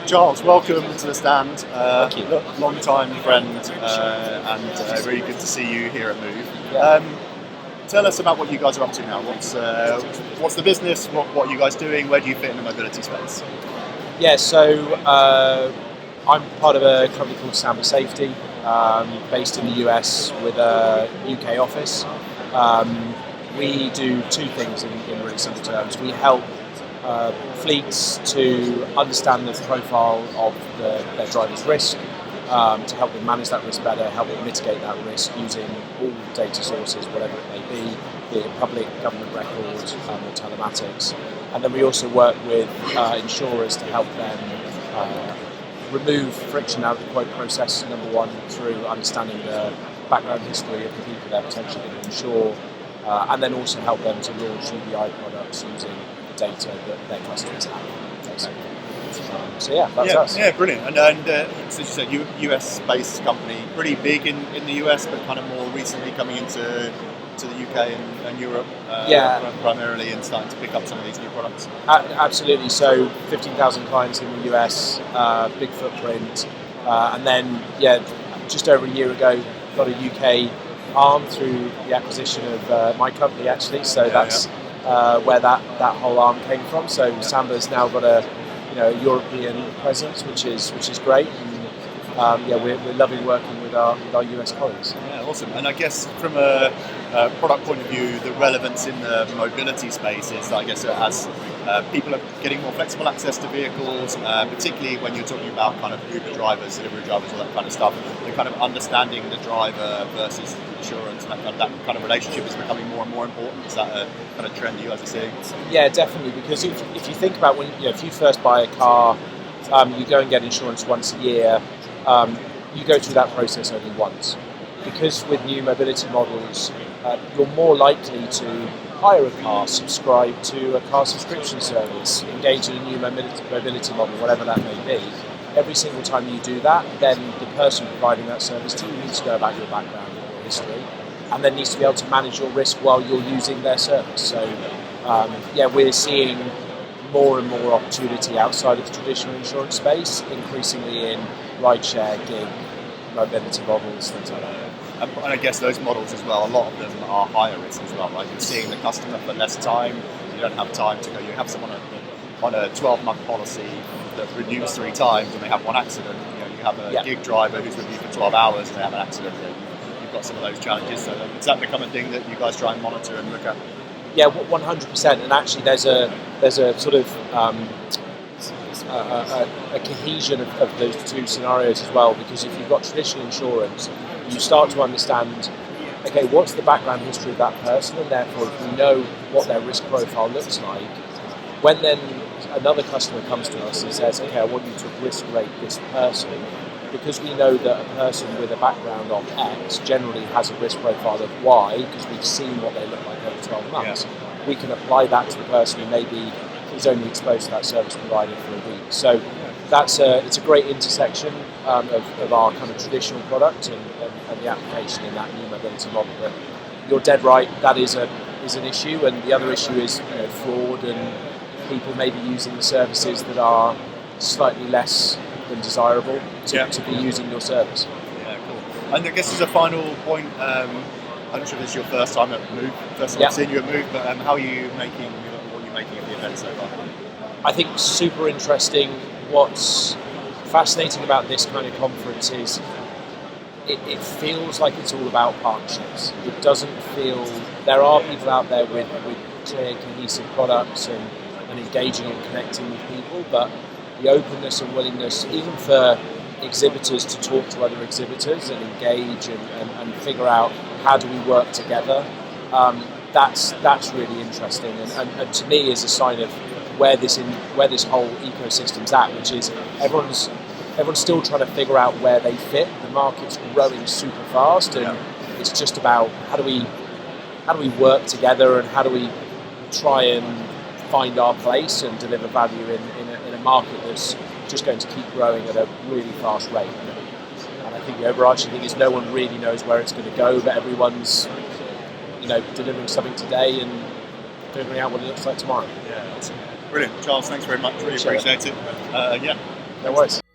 Charles, welcome to the stand. Thank you. Long-time friend, and really good to see you here at Move. Yeah. Tell us about what you guys are up to now. What's the business? What are you guys doing? Where do you fit in the mobility space? Yeah, so I'm part of a company called SambaSafety, based in the US with a UK office. We do two things in really simple terms. We help fleets to understand the profile of their driver's risk, to help them manage that risk better, help them mitigate that risk using all data sources, whatever it may be it public, government records, or telematics. And then we also work with insurers to help them remove friction out of the quote process, number one, through understanding the background history of the people they're potentially going to insure, and then also help them to launch UBI products using data that their customers have, basically. So yeah, that's us. Yeah, brilliant. And so you said US-based company, pretty big in the US, but kind of more recently coming into the UK and Europe, primarily, and starting to pick up some of these new products. Absolutely. So 15,000 clients in the US, big footprint, and then just over a year ago, got a UK arm through the acquisition of my company, actually. So that's where that whole arm came from. So Samba's now got a European presence, which is great. And, we're loving working with our US colleagues. Yeah, awesome. And I guess from a product point of view, the relevance in the mobility space is, I guess, as people are getting more flexible access to vehicles, particularly when you're talking about kind of Uber drivers, delivery drivers, all that kind of stuff. The kind of understanding the driver versus insurance, and that kind of relationship is becoming more and more important. Is that a kind of trend you guys are seeing? Yeah, definitely. Because if you think about if you first buy a car, you go and get insurance once a year. You go through that process only once. Because with new mobility models, you're more likely to hire a car, subscribe to a car subscription service, engage in a new mobility model, whatever that may be. Every single time you do that, then the person providing that service to you needs to know about your background and your history, and then needs to be able to manage your risk while you're using their service. So, we're seeing more and more opportunity outside of the traditional insurance space, increasingly in rideshare, gig, mobility models, things like that. And I guess those models as well, a lot of them are higher risk as well, right? You're seeing the customer for less time, you don't have time to go. You have someone on a 12-month policy that renews 3 times and they have one accident. You have a gig driver who's with you for 12 hours and they have an accident. You've got some of those challenges. So does that become a thing that you guys try and monitor and look at? Yeah, 100%. And actually there's a sort of a cohesion of those two scenarios as well, because if you've got traditional insurance, you start to understand, okay, what's the background history of that person, and therefore if we know what their risk profile looks like, when then another customer comes to us and says, okay, I want you to risk rate this person, because we know that a person with a background of X generally has a risk profile of Y, because we've seen what they look like over 12 months, we can apply that to the person who maybe is only exposed to that service provider for a week. So it's a great intersection of our kind of traditional product and the application in that new mobility model. But you're dead right, that is an issue, and the other issue is fraud and people maybe using the services that are slightly less than desirable to be using your service. Yeah, cool. And I guess as a final point, I'm not sure this is your first time at Move, first time I've seen you at Move, but how are you making of the event so far? I think super interesting. What's fascinating about this kind of conference is it feels like it's all about partnerships. It doesn't feel, there are people out there with clear, cohesive products and engaging and connecting with people, but the openness and willingness, even for exhibitors to talk to other exhibitors and engage and figure out how do we work together, that's really interesting, and to me is a sign of where this whole ecosystem's at, which is everyone's still trying to figure out where they fit. The market's growing super fast, and it's just about how do we work together, and how do we try and find our place and deliver value in a market that's just going to keep growing at a really fast rate. And I think the overarching thing is no one really knows where it's going to go, but everyone's delivering something today and figuring out what it looks like tomorrow. Yeah, awesome. Brilliant. Charles, thanks very much. Really appreciate it. No worries.